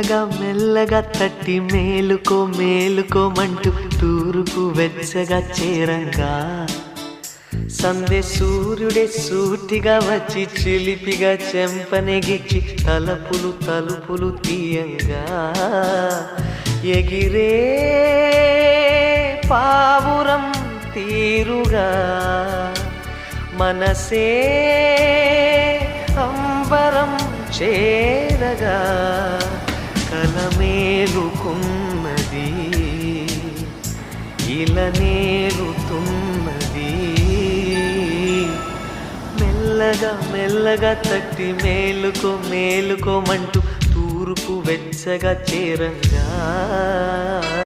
మెల్లగా మెల్లగా తట్టి మేలుకో మేలుకోమంటూ తూరుపు వెచ్చగా చేరంగా సందే సూర్యుడే సూటిగా వచ్చి చిలిపిగా చెంపనెగిచ్చి తలుపులు తలుపులు తీయంగా ఎగిరే పావురం తీరుగా మనసే అంబరం చేరగా కలమేలుకున్నది ఇలనేలుతున్నది మెల్లగా మెల్లగా తట్టి మేలుకో మేలుకోమంటూ తూర్పు వెచ్చగా చేరంగా